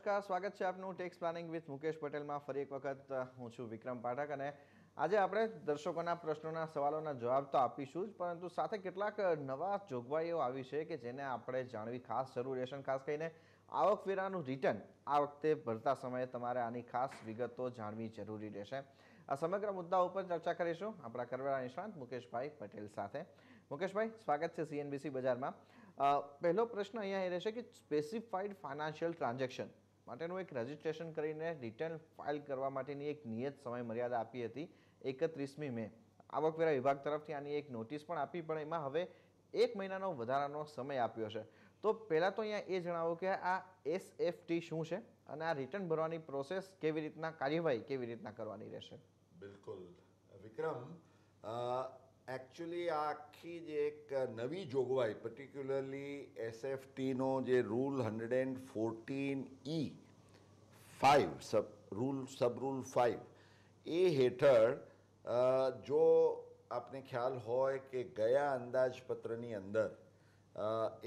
નમસ્કાર, સ્વાગત છે આપનું ટેક્સ પ્લાનિંગ વિથ મુકેશ પટેલમાં. ફરી એક વખત હું છું વિક્રમ પાઠક અને આજે આપણે દર્શકોના પ્રશ્નોના સવાલોના જવાબ તો આપીશું જ, પરંતુ સાથે કેટલાક નવા જોગવાઈઓ આવી છે કે જેને આપણે જાણવી ખાસ જરૂર રહેશે. ખાસ કરીને આવકવેરાનું રિટર્ન આ વખતે ભરતા સમયે તમારે આની ખાસ વિગતો જાણવી જરૂરી રહેશે. આ સમગ્ર મુદ્દા ઉપર ચર્ચા કરીશું આપણા કરવેરા નિષ્ણાંત મુકેશભાઈ પટેલ સાથે. મુકેશભાઈ, સ્વાગત છે CNBC બજારમાં. પહેલો પ્રશ્ન અહીંયા એ રહેશે કે સ્પેસિફાઈડ ફાઇનાન્શિયલ ટ્રાન્ઝેક્શન માટેનું એક રજિસ્ટ્રેશન કરીને રિટર્ન ફાઇલ કરવા માટેની એક નિયત સમય મર્યાદા આપી હતી 31મી મે. આવકવેરા વિભાગ તરફથી આની એક નોટિસ પણ આપી, પણ એમાં હવે 1 મહિનાનો વધારાનો સમય આપ્યો છે. તો પહેલાં તો અહીંયા એ જણાવો કે આ SFT શું છે અને આ રિટર્ન ભરવાની પ્રોસેસ કેવી રીતના, કાર્યવાહી કેવી રીતના કરવાની રહેશે? બિલકુલ વિક્રમ, એકચ્યુઅલી આ આખી જે એક નવી જોગવાઈ, પર્ટિક્યુલરલી SFTનો જે રૂલ 114E5 સબ રૂલ 5 એ હેઠળ જો આપને ખ્યાલ હોય કે ગયા અંદાજપત્રની અંદર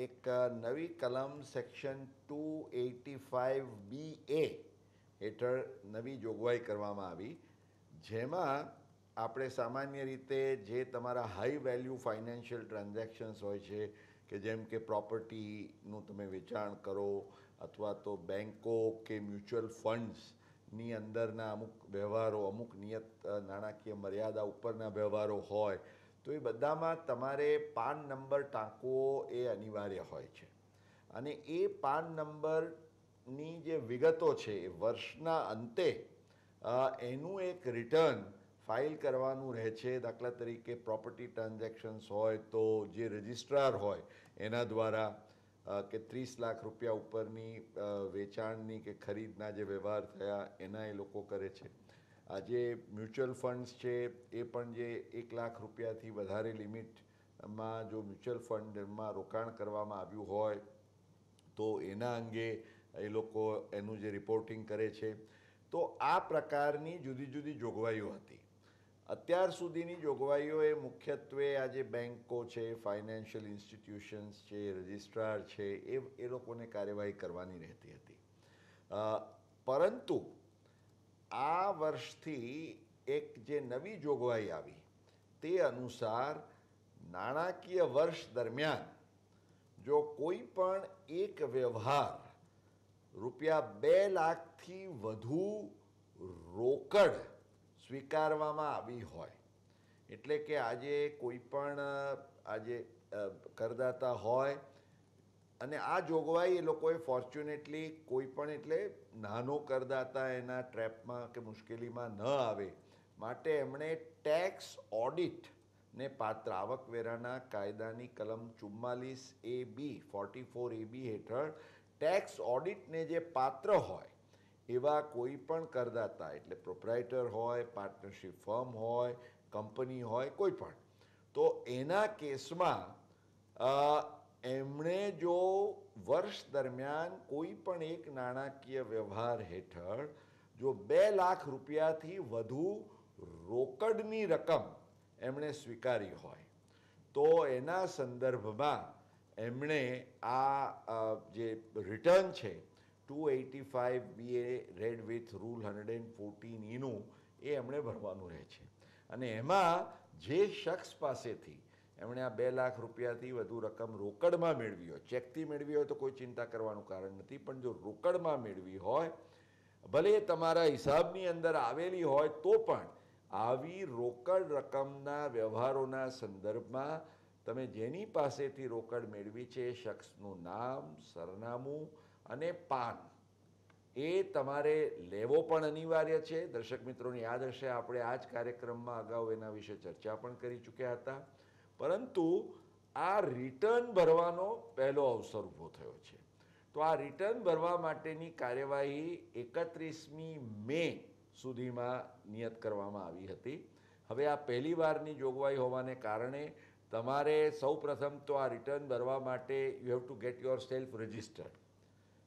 એક નવી કલમ સેક્શન 285BA હેઠળ નવી જોગવાઈ કરવામાં આવી, જેમાં આપણે સામાન્ય રીતે જે તમારા હાઈ વેલ્યુ ફાઇનાન્શિયલ ટ્રાન્ઝેક્શન્સ હોય છે કે જેમ કે પ્રોપર્ટીનું તમે વેચાણ કરો અથવા તો બેન્કો કે મ્યુચ્યુઅલ ફંડ્સની અંદરના અમુક વ્યવહારો, અમુક નિયત નાણાકીય મર્યાદા ઉપરના વ્યવહારો હોય તો એ બધામાં તમારે પાન નંબર ટાંકવો એ અનિવાર્ય હોય છે. અને એ પાન નંબરની જે વિગતો છે એ વર્ષના અંતે એનું એક રિટર્ન ફાઇલ કરવાનું રહે છે. દાખલા તરીકે પ્રોપર્ટી ટ્રાન્ઝેક્શન્સ હોય તો જે રજિસ્ટ્રાર હોય એના દ્વારા કે 30 લાખ રૂપિયા ઉપરની વેચાણની કે ખરીદના જે વ્યવહાર થયા એના એ લોકો કરે છે. આજે મ્યુચ્યુઅલ ફંડ્સ છે એ પણ જે 1 લાખ રૂપિયાથી વધારે લિમિટમાં જો મ્યુચ્યુઅલ ફંડમાં રોકાણ કરવામાં આવ્યું હોય તો એના અંગે એ લોકો એનું જે રિપોર્ટિંગ કરે છે. તો આ પ્રકારની જુદી જુદી જોગવાઈઓ હતી. અત્યાર સુધીની જોગવાઈઓ એ મુખ્યત્વે આજે બેન્કો છે, ફાઇનાન્શિયલ ઇન્સ્ટિટ્યુશન્સ છે, રજિસ્ટ્રાર છે, એ લોકોને કાર્યવાહી કરવાની રહેતી હતી. પરંતુ આ વર્ષથી એક જે નવી જોગવાઈ આવી તે અનુસાર નાણાકીય વર્ષ દરમિયાન જો કોઈ પણ એક વ્યવહાર ₹2 લાખથી વધુ રોકડ સ્વીકારવામાં આવી હોય, એટલે કે આજે કોઈ પણ આજે કરદાતા હોય અને આ જોગવાઈ એ લોકોએ ફોર્ચ્યુનેટલી કોઈ પણ એટલે નાનો કરદાતા એના ટ્રેપમાં કે મુશ્કેલીમાં ન આવે માટે એમણે ટેક્સ ઓડિટને પાત્ર આવકવેરાના કાયદાની કલમ 44AB હેઠળ ટેક્સ ઓડિટને જે પાત્ર હોય એવા કોઈ પણ કરદાતા, એટલે પ્રોપ્રાઇટર હોય, પાર્ટનરશિપ ફર્મ હોય, કંપની હોય, કોઈ પણ, તો એના કેસમાં એમણે જો વર્ષ દરમિયાન કોઈ પણ એક નાણાકીય વ્યવહાર હેઠળ જો 2 લાખ રૂપિયાથી વધુ રોકડની રકમ એમણે સ્વીકારી હોય તો એના સંદર્ભમાં એમણે આ જે રિટર્ન છે 285BA રેડ વિથ રૂલ 114Eનું એ એમણે ભરવાનું રહે છે. અને એમાં જે શખ્સ પાસેથી એમણે આ 2 લાખ રૂપિયાથી વધુ રકમ રોકડમાં મેળવી હોય, ચેકથી મેળવી હોય તો કોઈ ચિંતા કરવાનું કારણ નથી, પણ જો રોકડમાં મેળવી હોય, ભલે તમારા હિસાબની અંદર આવેલી હોય તો પણ આવી રોકડ રકમના વ્યવહારોના સંદર્ભમાં તમે જેની પાસેથી રોકડ મેળવી છે એ શખ્સનું નામ, સરનામું અને પાન એ તમારે લેવો પણ અનિવાર્ય છે. દર્શક મિત્રોને યાદ હશે, આપણે આ જ કાર્યક્રમમાં અગાઉ એના વિશે ચર્ચા પણ કરી ચૂક્યા હતા. પરંતુ આ રિટર્ન ભરવાનો પહેલો અવસર ઊભો થયો છે. તો આ રિટર્ન ભરવા માટેની કાર્યવાહી 31મી મે સુધીમાં નિયત કરવામાં આવી હતી. હવે આ પહેલી વારની જોગવાઈ હોવાને કારણે તમારે સૌ પ્રથમ તો આ રિટર્ન ભરવા માટે you have to get your self registered.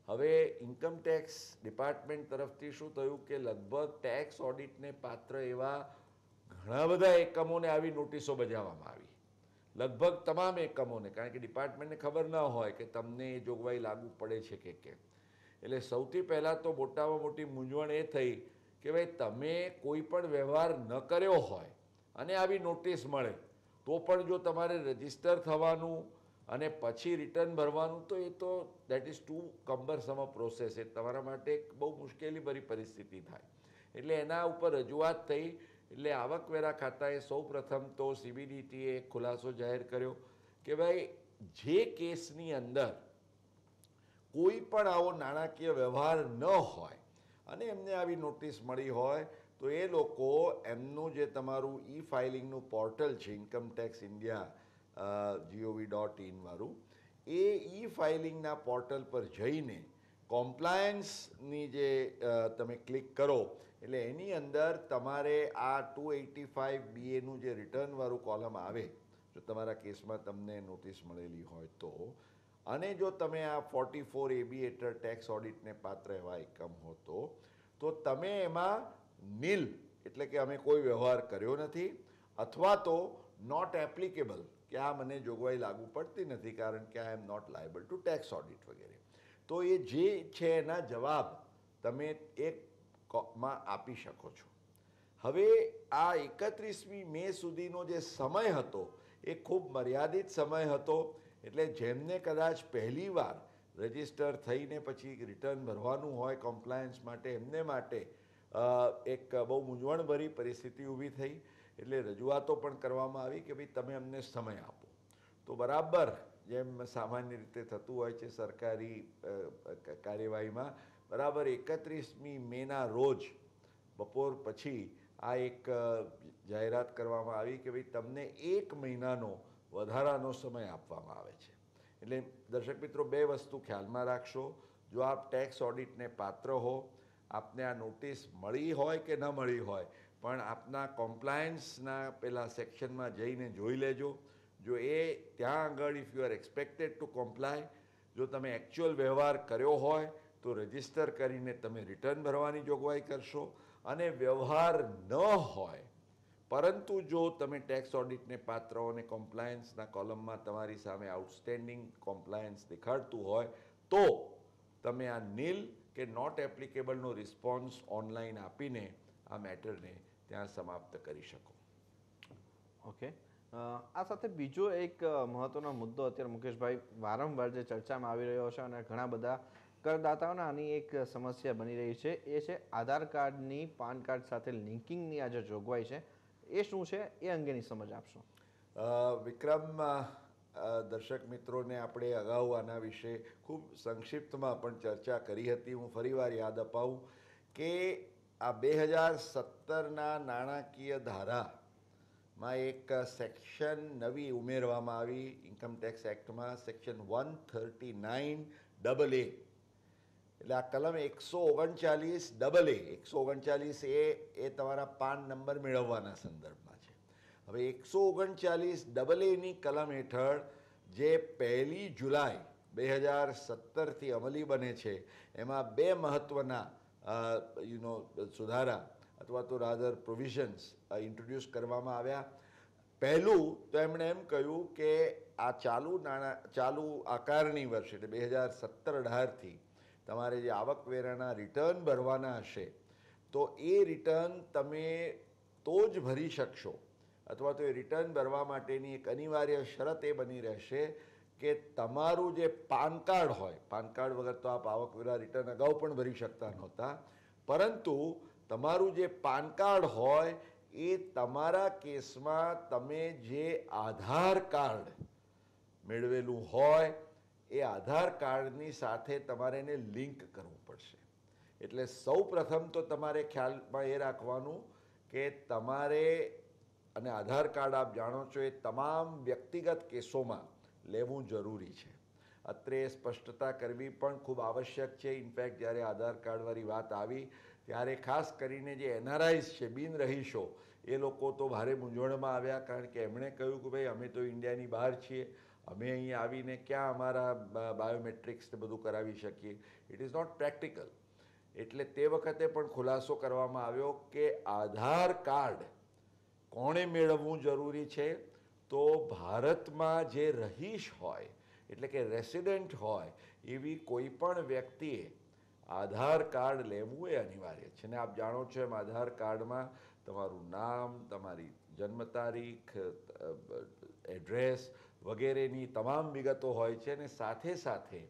હવે ઇન્કમટેક્સ ડિપાર્ટમેન્ટ તરફથી શું થયું કે લગભગ ટેક્સ ઓડિટને પાત્ર એવા ઘણા બધા એકમોને આવી નોટિસો બજાવવામાં આવી, લગભગ તમામ એકમોને, કારણ કે ડિપાર્ટમેન્ટને ખબર ન હોય કે તમને એ જોગવાઈ લાગુ પડે છે કે કેમ. એટલે સૌથી પહેલાં તો મોટામાં મોટી મૂંઝવણ એ થઈ કે ભાઈ તમે કોઈ પણ વ્યવહાર ન કર્યો હોય અને આવી નોટિસ મળે તો પણ જો તમારે રજીસ્ટર થવાનું અને પછી રિટર્ન ભરવાનું, તો એ તો that is too cumbersome a process. એ તમારા માટે એક બહુ મુશ્કેલીભરી પરિસ્થિતિ થાય. એટલે એના ઉપર રજૂઆત થઈ. એટલે આવકવેરા ખાતાએ સૌ પ્રથમ તો CBDTએ એક ખુલાસો જાહેર કર્યો કે ભાઈ જે કેસની અંદર કોઈ પણ આવો નાણાકીય વ્યવહાર ન હોય અને એમને આવી નોટિસ મળી હોય તો એ લોકો એમનું જે તમારું ફાઇલિંગનું પોર્ટલ છે ઇન્કમટેક્સ ઇન્ડિયા gov.in વાળું, એ ફાઇલિંગના પોર્ટલ પર જઈને કોમ્પ્લાયન્સની જે તમે ક્લિક કરો એટલે એની અંદર તમારે આ 285BAનું જે રિટર્નવાળું કોલમ આવે, જો તમારા કેસમાં તમને નોટિસ મળેલી હોય તો, અને જો તમે આ 44AB હેઠળ ટેક્સ ઓડિટને પાત્ર એવા એકમ હો તો તમે એમાં નીલ એટલે કે અમે કોઈ વ્યવહાર કર્યો નથી અથવા તો નોટ એપ્લિકેબલ કે આ મને જોગવાઈ લાગુ પડતી નથી કારણ કે I am not liable to tax audit વગેરે, તો એ જે છે એના જવાબ તમે એકમાં આપી શકો છો. હવે આ 31મી મે સુધીનો જે સમય હતો એ ખૂબ મર્યાદિત સમય હતો. એટલે જેમને કદાચ પહેલીવાર રજિસ્ટર થઈને પછી રિટર્ન ભરવાનું હોય કોમ્પ્લાયન્સ માટે, એમને માટે એક બહુ મૂંઝવણભરી પરિસ્થિતિ ઊભી થઈ. એટલે રજૂઆતો પણ કરવામાં આવી કે ભાઈ તમે અમને સમય આપો. તો બરાબર જેમ સામાન્ય રીતે થતું હોય છે સરકારી કાર્યવાહીમાં, બરાબર 31મી મેના રોજ બપોર પછી આ એક જાહેરાત કરવામાં આવી કે ભાઈ તમને 1 મહિનાનો વધારાનો સમય આપવામાં આવે છે. એટલે દર્શક મિત્રો, 2 વસ્તુ ખ્યાલમાં રાખશો. જો આપ ટેક્સ ઓડિટને પાત્ર હો, આપને આ નોટિસ મળી હોય કે ન મળી હોય, પણ આપના કોમ્પ્લાયન્સના પેલા સેક્શનમાં જઈને જોઈ લેજો. જો એ ત્યાં આગળ if you are expected to comply, જો તમે એકચ્યુઅલ વ્યવહાર કર્યો હોય તો રજિસ્ટર કરીને તમે રિટર્ન ભરવાની જોગવાઈ કરશો. અને વ્યવહાર ન હોય પરંતુ જો તમે ટેક્સ ઓડિટને પાત્ર અને કોમ્પ્લાયન્સના કોલમમાં તમારી સામે આઉટસ્ટેન્ડિંગ કોમ્પ્લાયન્સ દેખાડતું હોય તો તમે આ નીલ કે નોટ એપ્લિકેબલનો રિસ્પોન્સ ઓનલાઈન આપીને આ મેટરને ત્યાં સમાપ્ત કરી શકો. ઓકે, આ સાથે બીજો એક મહત્વનો મુદ્દો અત્યારે મુકેશભાઈ વારંવાર જે ચર્ચામાં આવી રહ્યો છે અને ઘણા બધા કરદાતાઓને આની એક સમસ્યા બની રહી છે, એ છે આધાર કાર્ડની પાન કાર્ડ સાથે લિંકિંગની આ જે જોગવાઈ છે એ શું છે, એ અંગેની સમજ આપશો. વિક્રમ, દર્શક મિત્રોને આપણે અગાઉ આના વિશે ખૂબ સંક્ષિપ્તમાં પણ ચર્ચા કરી હતી. હું ફરીવાર યાદ અપાવું કે આ 2017ના નાણાકીય ધારામાં એક સેક્શન નવી ઉમેરવામાં આવી ઇન્કમટેક્સ એક્ટમાં, સેક્શન 139AA. એટલે આ કલમ 139AA, 139A એ તમારા પાન નંબર મેળવવાના સંદર્ભમાં છે. હવે 139AAની કલમ હેઠળ જે 1 જુલાઈ 2017થી અમલી બને છે, એમાં 2 મહત્ત્વના સુધારા અથવા તો રાધર પ્રોવિઝન્સ ઇન્ટ્રોડ્યુસ કરવામાં આવ્યા. પહેલું તો એમણે એમ કહ્યું કે આ ચાલુ આકારણી વર્ષ એટલે 2017-18થી તમારે જે આવકવેરાના રિટર્ન ભરવાના હશે તો એ રિટર્ન તમે તો જ ભરી શકશો, અથવા તો એ રિટર્ન ભરવા માટેની એક અનિવાર્ય શરત એ બની રહેશે કે તમારું જે પાન કાર્ડ હોય, પાન કાર્ડ વગર તો આપ આવકવેરા રિટર્ન અગાઉ પણ ભરી શકતા નહોતા, પરંતુ તમારું જે પાન કાર્ડ હોય એ તમારા કેસમાં તમે જે આધાર કાર્ડ મેળવેલું હોય એ આધાર કાર્ડની સાથે તમારે એને લિંક કરવું પડશે. એટલે સૌ પ્રથમ તો તમારે ખ્યાલમાં એ રાખવાનું કે તમારે, અને આધાર કાર્ડ આપ જાણો છો એ તમામ વ્યક્તિગત કેસોમાં લેવું જરૂરી છે. અત્રે સ્પષ્ટતા કરવી પણ ખૂબ આવશ્યક છે. ઇનફેક્ટ જ્યારે આધાર કાર્ડવાળી વાત આવી ત્યારે ખાસ કરીને જે NRIs છે, બિન રહીશો, એ લોકો તો ભારે મૂંઝવણમાં આવ્યા, કારણ કે એમણે કહ્યું કે ભાઈ અમે તો ઇન્ડિયાની બહાર છીએ, અમે અહીં આવીને ક્યાં અમારા બાયોમેટ્રિક્સને બધું કરાવી શકીએ. It is not practical. એટલે તે વખતે પણ ખુલાસો કરવામાં આવ્યો કે આધાર કાર્ડ કોણે મેળવવું જરૂરી છે, તો ભારતમાં જે રહીશ હોય એટલે કે રેસિડેન્ટ હોય એવી કોઈ પણ વ્યક્તિએ આધાર કાર્ડ લેવું એ અનિવાર્ય છે. અને આપ જાણો છો એમ આધાર કાર્ડમાં તમારું નામ, તમારી જન્મ તારીખ, એડ્રેસ વગેરેની તમામ વિગતો હોય છે. અને સાથે સાથે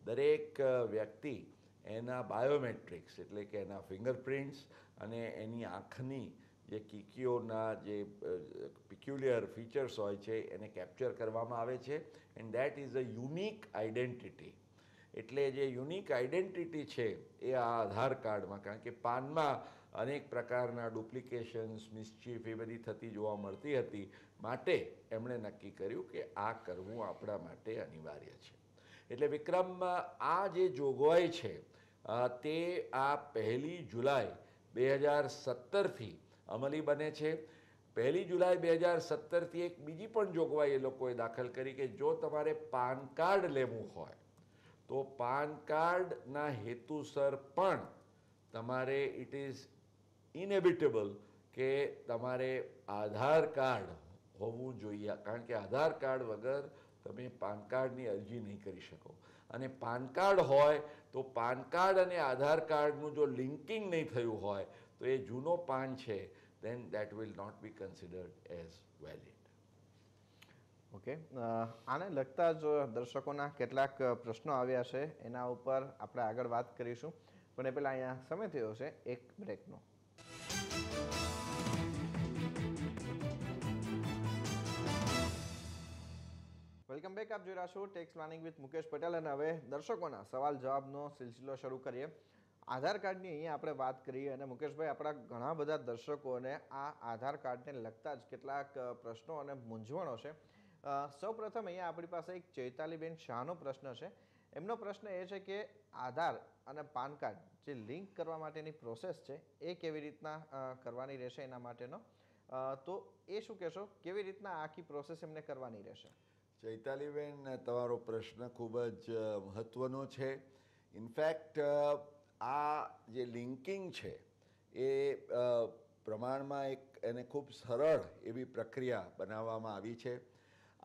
દરેક વ્યક્તિ એના બાયોમેટ્રિક્સ એટલે કે એના ફિંગરપ્રિન્ટ્સ અને એની આંખની જે કીકીઓના જે પિક્યુલિયર ફીચર્સ હોય છે એને કેપ્ચર કરવામાં આવે છે. And that is a unique identity. એટલે જે યુનિક આઈડેન્ટિટી છે એ આ આધાર કાર્ડમાં, કારણ કે પાનમાં અનેક પ્રકારના ડુપ્લિકેશન્સ, મિસચીફ એ બધી થતી જોવા મળતી હતી, માટે એમણે નક્કી કર્યું કે આ કરવું આપણા માટે અનિવાર્ય છે. એટલે વિક્રમમાં આ જે જોગવાઈ છે તે આ 1 જુલાઈ 2017થી અમલી બને છે. 1 જુલાઈ 2017થી એક બીજી પણ જોગવાઈ એ લોકોએ દાખલ કરી કે જો તમારે પાન કાર્ડ લેવું હોય તો પાન કાર્ડના હેતુસર પણ તમારે ઇટ ઇઝ ઇનેવિટેબલ કે તમારે આધાર કાર્ડ હોવું જોઈએ, કારણ કે આધાર કાર્ડ વગર તમે પાન કાર્ડની અરજી નહીં કરી શકો. અને પાન કાર્ડ હોય તો પાન કાર્ડ અને આધાર કાર્ડનું જો લિંકિંગ નહીં થયું હોય તો એ જૂનો પાન છે, then that will not be considered as valid. Okay, આને લગતા જ દર્શકોના કેટલાક પ્રશ્નો આવ્યા છે, એના ઉપર આપણે આગળ વાત કરીશું, પણ એ પહેલાં અહીંયા સમય થયો છે એક બ્રેકનો. Welcome back. આપ જોઈ રહ્યા છો tax planning with Mukesh Patel, અને હવે દર્શકોના સવાલ જવાબનો સિલસિલો શરૂ કરીએ. આધાર કાર્ડની અહીંયા આપણે વાત કરીએ, અને મુકેશભાઈ, આપણા ઘણા બધા દર્શકોને આ આધાર કાર્ડને લગતા જ કેટલાક પ્રશ્નો અને મૂંઝવણો છે. સૌપ્રથમ અહીંયા આપણી પાસે એક ચૈતાલીબેન શાહનો પ્રશ્ન છે. એમનો પ્રશ્ન એ છે કે આધાર અને પાન કાર્ડ જે લિંક કરવા માટેની પ્રોસેસ છે એ કેવી રીતના કરવાની રહેશે એના માટેનો, તો એ શું કહેશો, કેવી રીતના આખી પ્રોસેસ એમને કરવાની રહેશે? ચૈતાલીબેન, તમારો પ્રશ્ન ખૂબ જ મહત્ત્વનો છે. ઇનફેક્ટ આ જે લિંકિંગ છે એ પ્રમાણમાં એક એને ખૂબ સરળ એવી પ્રક્રિયા બનાવવામાં આવી છે.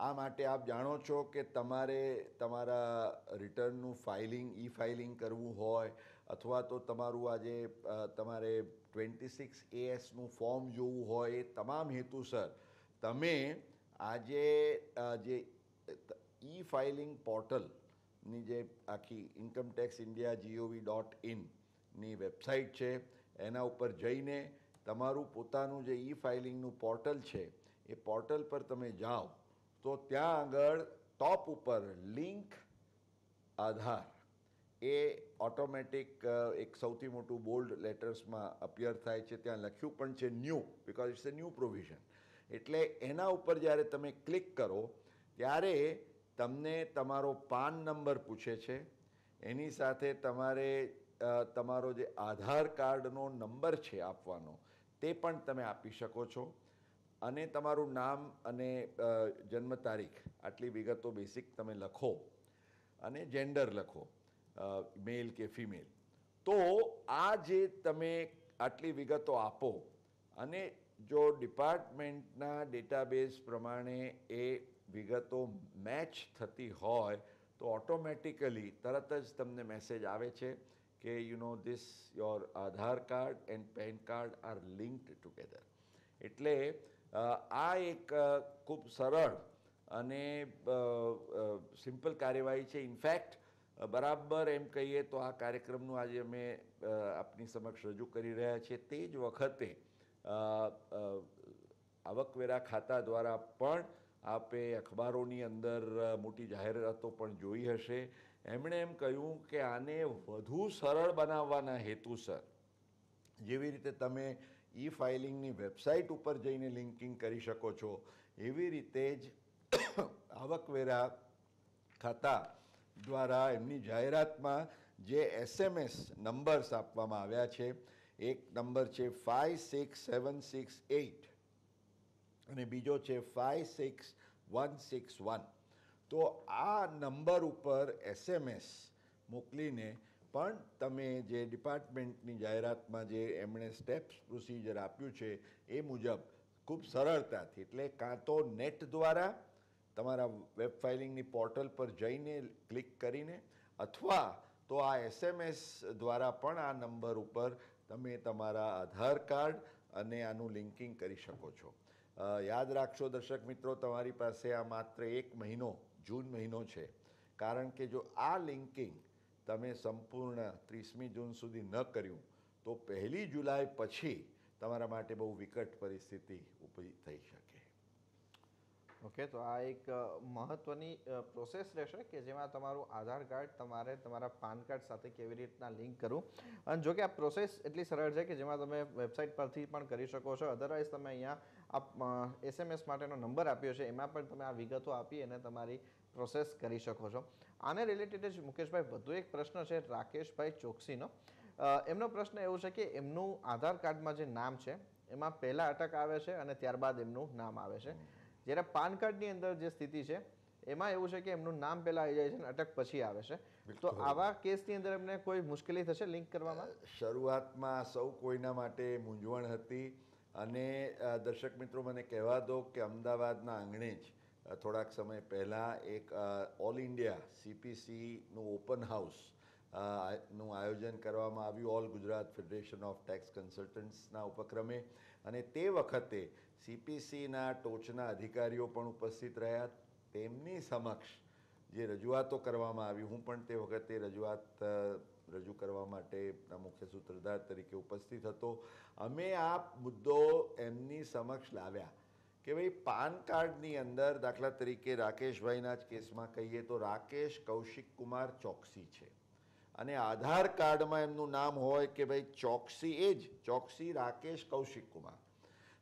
આ માટે આપ જાણો છો કે તમારે તમારા રિટર્નનું ઈ ફાઇલિંગ કરવું હોય, અથવા તો તમારું આજે તમારે 26ASનું ફોર્મ જોવું હોય, એ તમામ હેતુસર તમે આજે જે ઈ ફાઇલિંગ પોર્ટલની જે આખી incometaxindia.gov.in ની વેબસાઇટ છે એના ઉપર જઈને તમારું પોતાનું જે ઈ ફાઇલિંગનું પોર્ટલ છે એ પોર્ટલ પર તમે જાઓ તો ત્યાં આગળ ટોપ ઉપર લિંક આધાર એ ઓટોમેટિક એક સૌથી મોટું બોલ્ડ લેટર્સમાં અપિયર થાય છે. ત્યાં લખ્યું પણ છે new, because it's a new provision. એટલે એના ઉપર જ્યારે તમે ક્લિક કરો ત્યારે તમને તમારો પાન નંબર પૂછે છે, એની સાથે તમારે તમારો જે આધાર કાર્ડનો નંબર છે આપવાનો તે પણ તમે આપી શકો છો, અને તમારું નામ અને જન્મ તારીખ આટલી વિગતો બેસિક તમે લખો, અને જેન્ડર લખો, મેલ કે ફિમેલ. તો આ જે તમે આટલી વિગતો આપો, અને જો ડિપાર્ટમેન્ટના ડેટાબેઝ પ્રમાણે એ વિગતો મેચ થતી હોય તો ઓટોમેટિકલી તરત જ તમને મેસેજ આવે છે કે this your Aadhaar card and PAN card are linked together. એટલે આ એક ખૂબ સરળ અને સિમ્પલ કાર્યવાહી છે. ઇનફેક્ટ બરાબર એમ કહીએ તો આ કાર્યક્રમનું આજે અમે આપની સમક્ષ રજૂ કરી રહ્યા છીએ તે જ વખતે આવકવેરા ખાતા દ્વારા પણ આપે અખબારોની અંદર મોટી જાહેરાતો પણ જોઈ હશે. એમણે એમ કહ્યું કે આને વધુ સરળ બનાવવાના હેતુસર, જેવી રીતે તમે ઈ ફાઇલિંગની વેબસાઇટ ઉપર જઈને લિંકિંગ કરી શકો છો, એવી રીતે જ આવકવેરા ખાતા દ્વારા એમની જાહેરાતમાં જે SMS નંબર્સ આપવામાં આવ્યા છે, એક નંબર છે 56768 અને બીજો છે 56161. તો આ નંબર ઉપર SMS મોકલીને પણ તમે જે ડિપાર્ટમેન્ટની જાહેરાતમાં જે એમણે સ્ટેપ્સ પ્રોસિજર આપ્યું છે એ મુજબ ખૂબ સરળતાથી, એટલે કાં તો નેટ દ્વારા તમારા વેબ ફાઇલિંગની પોર્ટલ પર જઈને ક્લિક કરીને, અથવા તો આ SMS દ્વારા પણ આ નંબર ઉપર તમે તમારા આધાર કાર્ડ અને આનું લિંકિંગ કરી શકો છો. યાદ રાખશો દર્શક મિત્રો, તમારી પાસે આ માત્ર 1 મહિનો, જૂન મહિનો છે, કારણ કે જો આ લિંકિંગ તમે સંપૂર્ણ 30મી જૂન સુધી ન કર્યું તો 1 જુલાઈ પછી તમારા માટે બહુ વિકટ પરિસ્થિતિ ઊભી થઈ શકે. ઓકે, તો આ એક મહત્વની પ્રોસેસ રહેશે કે જેમાં તમારું આધાર કાર્ડ તમારે તમારા પાન કાર્ડ સાથે કેવી રીતના લિંક કરવું. અને જો કે આ પ્રોસેસ એટલી સરળ છે કે જેમાં તમે વેબસાઇટ પરથી પણ કરી શકો છો. અધરવાઇઝ તમે અહીંયા SMS માટેનો નંબર આપ્યો છે, એમાં પણ તમે આ વિગતો આપી અને તમારી પ્રોસેસ કરી શકો છો. આને રિલેટેડ જ મુકેશભાઈ વધુ એક પ્રશ્ન છે રાકેશભાઈ ચોકસીનો. એમનો પ્રશ્ન એવો છે કે એમનું આધાર કાર્ડમાં જે નામ છે એમાં પહેલા અટક આવે છે અને ત્યારબાદ એમનું નામ આવે છે, જ્યારે પાન કાર્ડની અંદર જે સ્થિતિ છે એમાં એવું છે કે એમનું નામ પહેલા આવી જાય છે અને અટક પછી આવે છે. તો આવા કેસની અંદર એમને કોઈ મુશ્કેલી થશે લિંક કરવામાં? શરૂઆતમાં સૌ કોઈના માટે મૂંઝવણ હતી અને દર્શક મિત્રો મને કહેવા દો કે અમદાવાદના આંગણે જ થોડાક સમય પહેલાં એક ઓલ ઇન્ડિયા CPCનું ઓપન હાઉસ નું આયોજન કરવામાં આવ્યું, all Gujarat federation of tax કન્સલ્ટન્ટ્સના ઉપક્રમે. અને તે વખતે CPCના ટોચના અધિકારીઓ પણ ઉપસ્થિત રહ્યા. તેમની સમક્ષ જે રજૂઆતો કરવામાં આવી, હું પણ તે વખતે રજૂઆત રજૂ કરવા માટે મુખ્ય સૂત્રધાર તરીકે ઉપસ્થિત હતો. અમે આ મુદ્દો એમની સમક્ષ લાવ્યા કે ભાઈ પાન કાર્ડની અંદર દાખલા તરીકે રાકેશભાઈના જ કેસમાં કહીએ તો રાકેશ કૌશિક કુમાર ચોકસી છે અને આધાર કાર્ડમાં એમનું નામ હોય કે ભાઈ ચોકસી, એ જ ચોકસી રાકેશ કૌશિક કુમાર.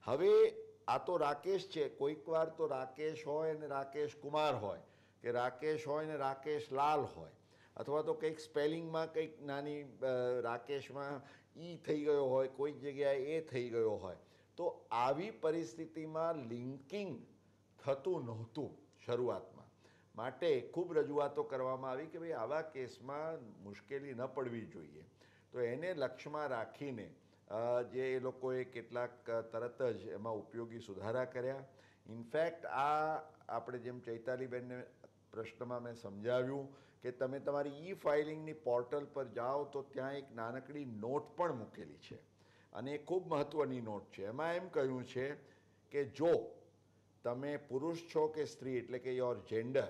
હવે આ તો રાકેશ છે, કોઈક વાર તો રાકેશ હોય ને રાકેશ કુમાર હોય, કે રાકેશ હોય ને રાકેશ લાલ હોય, અથવા તો કંઈક સ્પેલિંગમાં કંઈક નાની રાકેશમાં ઈ થઈ ગયો હોય, કોઈક જગ્યાએ એ થઈ ગયો હોય. તો આવી પરિસ્થિતિમાં લિંકિંગ થતું નહોતું શરૂઆતમાં, માટે ખૂબ રજૂઆતો કરવામાં આવી કે ભાઈ આવા કેસમાં મુશ્કેલી ન પડવી જોઈએ. તો એને લક્ષ્યમાં રાખીને જે એ લોકોએ કેટલાક તરત જ એમાં ઉપયોગી સુધારા કર્યા. ઇનફેક્ટ આ આપણે જેમ ચૈતાલીબેનને પ્રશ્નમાં મેં સમજાવ્યું કે તમે તમારી ઈ ફાઇલિંગની પોર્ટલ પર જાઓ તો ત્યાં એક નાનકડી નોટ પણ મૂકેલી છે અને એ ખૂબ મહત્ત્વની નોટ છે. એમાં એમ કહ્યું છે કે જો તમે પુરુષ છો કે સ્ત્રી, એટલે કે યોર જેન્ડર,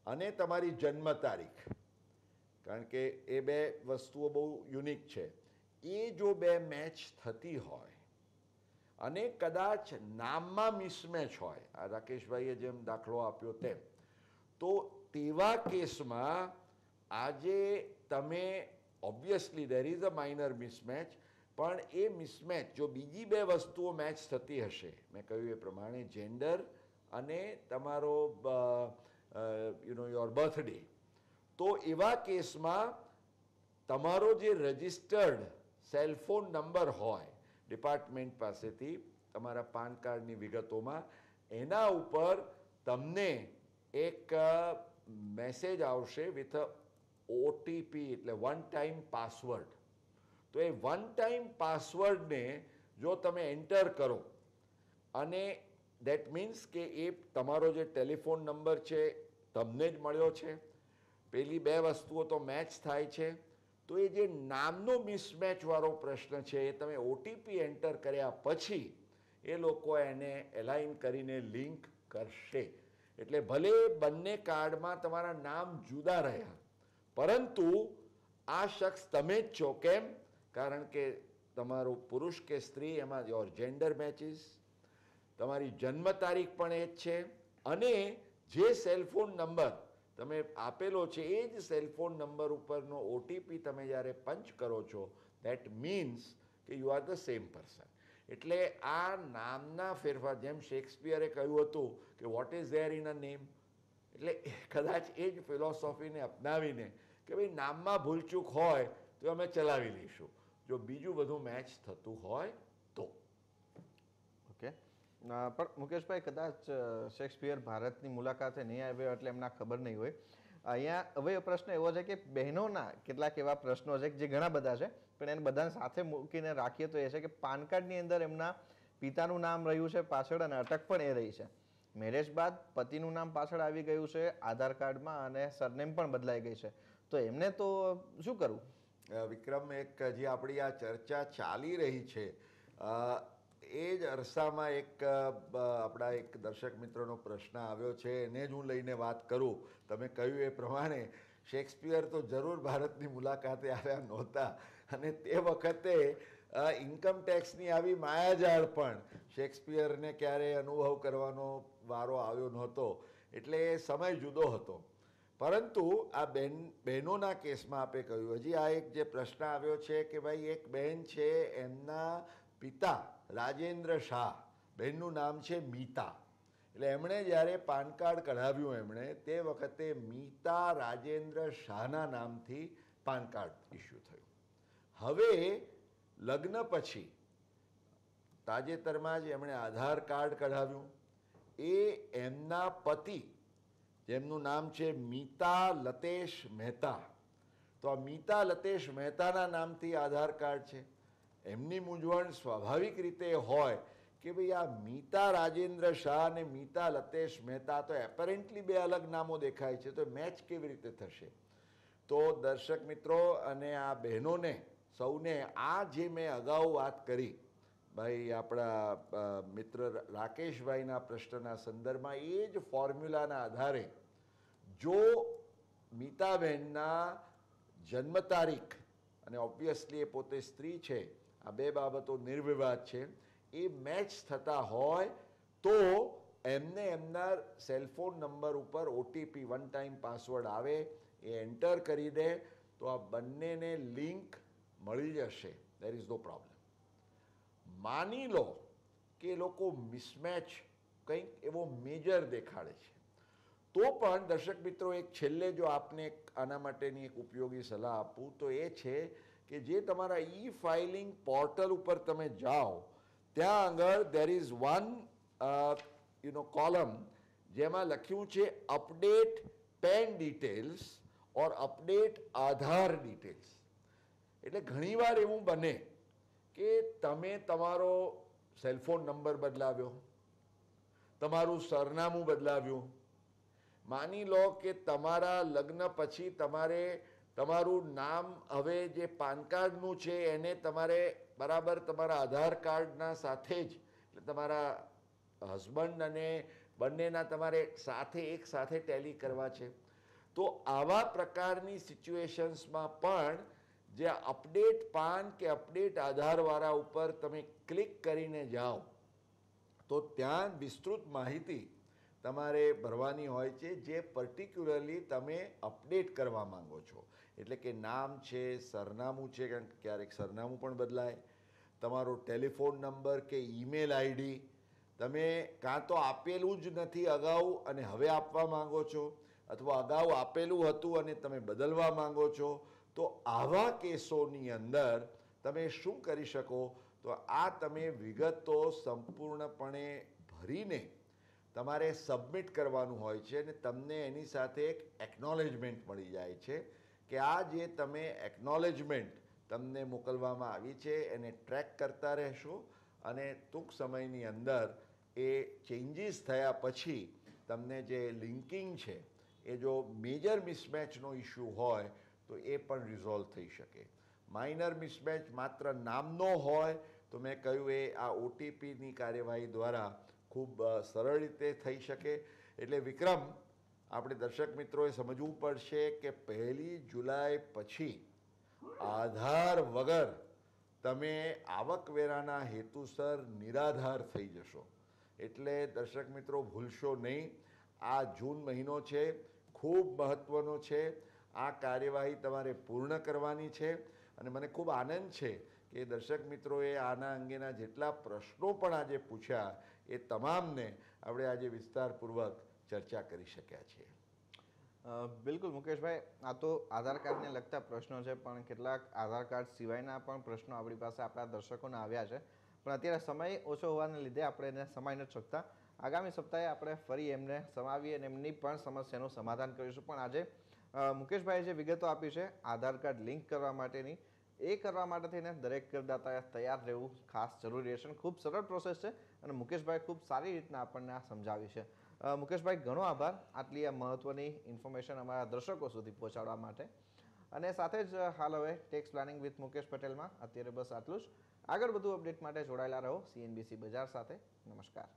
અને તમારી જન્મ તારીખ, કારણ કે એ બે વસ્તુઓ બહુ યુનિક છે, એ જો બે મેચ થતી હોય અને કદાચ નામમાં મિસમેચ હોય, આ રાકેશભાઈએ જેમ દાખલો આપ્યો તેમ, તો તેવા કેસમાં આજે તમે obviously there is a minor mismatch, પણ એ મિસમેચ જો બીજી બે વસ્તુઓ મેચ થતી હશે, મેં કહ્યું એ પ્રમાણે જેન્ડર અને તમારો યોર બર્થડે, તો એવા કેસમાં તમારો જે રજિસ્ટર્ડ સેલફોન નંબર હોય ડિપાર્ટમેન્ટ પાસેથી તમારા પાન કાર્ડની વિગતોમાં, એના ઉપર તમને એક મેસેજ આવશે વિથ OTP, એટલે વન ટાઈમ પાસવર્ડ. તો એ વન ટાઈમ પાસવર્ડને જો તમે એન્ટર કરો અને દેટ મીન્સ કે એ તમારો જે ટેલિફોન નંબર છે તમને જ મળ્યો છે, પેલી બે વસ્તુઓ તો મેચ થાય છે, તો એ જે નામનો મિસમેચવાળો પ્રશ્ન છે એ તમે OTP એન્ટર કર્યા પછી એ લોકો એને એલાઇન કરીને લિંક કરશે. એટલે ભલે બંને કાર્ડમાં તમારા નામ જુદા રહ્યા, પરંતુ આ શખ્સ તમે જ છો. કેમ? કારણ કે તમારું પુરુષ કે સ્ત્રી એમાં યોર જેન્ડર મેચિસ, તમારી જન્મ તારીખ પણ એ જ છે, અને જે સેલફોન નંબર તમે આપેલો છે એ જ સેલફોન નંબર ઉપરનો OTP તમે જ્યારે પંચ કરો છો, દેટ મીન્સ કે you are the same person. એટલે આ નામના ફેરફાર, જેમ શેક્સપિયરે કહ્યું હતું કે what is there in a name, એટલે કદાચ એ જ ફિલોસોફીને અપનાવીને કે ભાઈ નામમાં ભૂલચૂક હોય તો અમે ચલાવી લઈશું, જો બીજું બધું મેચ થતું હોય તો. ઓકે, પણ મુકેશભાઈ કદાચ શેક્સપિયર ભારતની મુલાકાતે નહીં આવ્યો એટલે એમને ખબર નહીં હોય. અહીંયા હવે પ્રશ્ન એવો છે કે બહેનોના કેટલાક એવા પ્રશ્નો છે જે ઘણા બધા છે, પણ એને બધાને સાથે મૂકીને રાખીએ તો એ છે કે પાન કાર્ડની અંદર એમના પિતાનું નામ રહ્યું છે પાછળ અને અટક પણ એ રહી છે. મેરેજ બાદ પતિનું નામ પાછળ આવી ગયું છે આધાર કાર્ડમાં અને સરનેમ પણ બદલાઈ ગઈ છે. તો એમને તો શું કરવું? વિક્રમ, એક જે આપણી આ ચર્ચા ચાલી રહી છે એ જ અરસામાં આપણા એક દર્શક મિત્રનો પ્રશ્ન આવ્યો છે, એને જ હું લઈને વાત કરું. તમે કહ્યું એ પ્રમાણે શેક્સપિયર તો જરૂર ભારતની મુલાકાતે આવ્યા નહોતા, અને તે વખતે ઇન્કમ ટેક્સની આવી માયાજાળ પણ શેક્સપિયરને ક્યારેય અનુભવ કરવાનો વારો આવ્યો નહોતો, એટલે એ સમય જુદો હતો. પરંતુ આ બહેનોના કેસમાં આપે કહ્યું, હજી આ એક જે પ્રશ્ન આવ્યો છે કે ભાઈ એક બહેન છે, એમના પિતા રાજેન્દ્ર શાહ, બહેનનું નામ છે મીતા, એટલે એમણે જ્યારે પાન કાર્ડ કઢાવ્યું એમણે તે વખતે મીતા રાજેન્દ્ર શાહના નામથી પાન કાર્ડ ઇસ્યુ થયું. હવે લગ્ન પછી તાજેતરમાં જ એમણે આધાર કાર્ડ કઢાવ્યું, એ એમના પતિ જેમનું નામ છે મીતા લતેશ મહેતા, તો આ મીતા લતેશ મહેતાના નામથી આધાર કાર્ડ છે. એમની મૂંઝવણ સ્વાભાવિક રીતે હોય કે ભાઈ આ મીતા રાજેન્દ્ર શાહ અને મીતા લતેશ મહેતા તો એપરેન્ટલી બે અલગ નામો દેખાય છે, તો મેચ કેવી રીતે થશે? તો દર્શક મિત્રો અને આ બહેનોને સૌને આ જે મેં અગાઉ વાત કરી ભાઈ આપણા મિત્ર રાકેશભાઈના પ્રશ્નના સંદર્ભમાં, એ જ ફોર્મ્યુલાના આધારે જો મીતાબહેનના જન્મ તારીખ અને ઓબ્વિયસલી એ પોતે સ્ત્રી છે, આ બે બાબતો નિર્વિવાદ છે, એ મેચ થતા હોય તો એમને એમના સેલફોન નંબર ઉપર ઓટીપી વન ટાઈમ પાસવર્ડ આવે, એ એન્ટર કરી દે તો આ બંનેને લિંક મળી જશે. There is no problem. માની લો કે એ લોકો મિસમેચ કંઈક એવો મેજર દેખાડે છે, તો પણ દર્શક મિત્રો એક છેલ્લે જો આપને આના માટેની એક ઉપયોગી સલાહ આપું તો એ છે કે જે તમારા ઈ ફાઇલિંગ પોર્ટલ ઉપર તમે જાઓ ત્યાં આગળ દેર ઇઝ વન કોલમ જેમાં લખ્યું છે અપડેટ પેન ડિટેલ્સ ઓર અપડેટ આધાર ડિટેલ્સ. એટલે ઘણીવાર એવું બને કે તમે તમારો સેલફોન નંબર બદલાવ્યો, તમારું સરનામું બદલાવ્યું, માની લો કે તમારા લગ્ન પછી તમારું નામ હવે જે પાન કાર્ડનું છે એને તમારે બરાબર તમારા આધાર કાર્ડના સાથે જ, એટલે તમારા હસબન્ડ અને બંનેના તમારે એક સાથે ટેલી કરવા છે. તો આવા પ્રકારની સિચ્યુએશન્સમાં પણ જે અપડેટ પાન કે અપડેટ આધારવાળા ઉપર તમે ક્લિક કરીને જાઓ તો ત્યાં વિસ્તૃત માહિતી તમારે ભરવાની હોય છે, જે પર્ટિક્યુલરલી તમે અપડેટ કરવા માંગો છો. એટલે કે નામ છે, સરનામું છે, કારણ કે ક્યારેક સરનામું પણ બદલાય, તમારો ટેલિફોન નંબર કે ઈમેલ આઈડી તમે કાં તો આપેલું જ નથી અગાઉ અને હવે આપવા માંગો છો, અથવા અગાઉ આપેલું હતું અને તમે બદલવા માંગો છો. તો આવા કેસોની અંદર તમે શું કરી શકો, તો આ તમે વિગતો સંપૂર્ણપણે ભરીને તમારે સબમિટ કરવાનું હોય છે, અને તમને એની સાથે એક એકનોલેજમેન્ટ મળી જાય છે કે આ જે તમે એકનોલેજમેન્ટ તમને મોકલવામાં આવી છે એને ટ્રેક કરતા રહેશો, અને ટૂંક સમયની અંદર એ ચેન્જીસ થયા પછી તમને જે લિંકિંગ છે એ જો મેજર મિસમેચનો ઇસ્યુ હોય તો એ પણ રિઝોલ્વ થઈ શકે. માઇનર મિસમેચ માત્ર નામનો હોય તો મેં કહ્યું એ આ ઓટીપીની કાર્યવાહી દ્વારા ખૂબ સરળ રીતે થઈ શકે. એટલે વિક્રમ, આપણે દર્શક મિત્રોએ સમજવું પડશે કે 1 જુલાઈ પછી આધાર વગર તમે આવકવેરાના હેતુસર નિરાધાર થઈ જશો. એટલે દર્શક મિત્રો ભૂલશો નહીં, આ જૂન મહિનો છે, ખૂબ મહત્ત્વનો છે. આ કાર્યવાહી તમારે પૂર્ણ કરવાની છે, અને મને ખૂબ આનંદ છે કે દર્શક મિત્રોએ આના અંગેના જેટલા પ્રશ્નો પણ આજે પૂછ્યા એ તમામને આપણે આજે વિસ્તારપૂર્વક ચર્ચા કરી શક્યા છીએ. બિલકુલ મુકેશભાઈ, આ તો આધાર કાર્ડને લગતા પ્રશ્નો છે, પણ કેટલાક આધાર કાર્ડ સિવાયના પણ પ્રશ્નો આપણી પાસે આપણા દર્શકોને આવ્યા છે, પણ અત્યારે સમય ઓછો હોવાને લીધે આપણે એને સમાઈ નથી શકતા. આગામી સપ્તાહે આપણે ફરી એમને સમાવીએ અને એમની પણ સમસ્યાનું સમાધાન કરીશું. પણ આજે મુકેશભાઈએ જે વિગતો આપી છે આધાર કાર્ડ લિંક કરવા માટેની, એ કરવા માટે થઈને દરેક કરદાતાએ તૈયાર રહેવું ખાસ જરૂરી રહેશે. ખૂબ સરળ પ્રોસેસ છે અને મુકેશભાઈ ખૂબ સારી રીતના આપણને આ સમજાવી છે. મુકેશભાઈ, ઘણો આભાર આટલી આ મહત્વની ઇન્ફોર્મેશન અમારા દર્શકો સુધી પહોંચાડવા માટે. અને સાથે જ હાલ હવે ટેક્સ પ્લાનિંગ વિથ મુકેશ પટેલમાં અત્યારે બસ આટલું જ. આગળ વધુ અપડેટ માટે જોડાયેલા રહો CNBC બજાર સાથે. નમસ્કાર.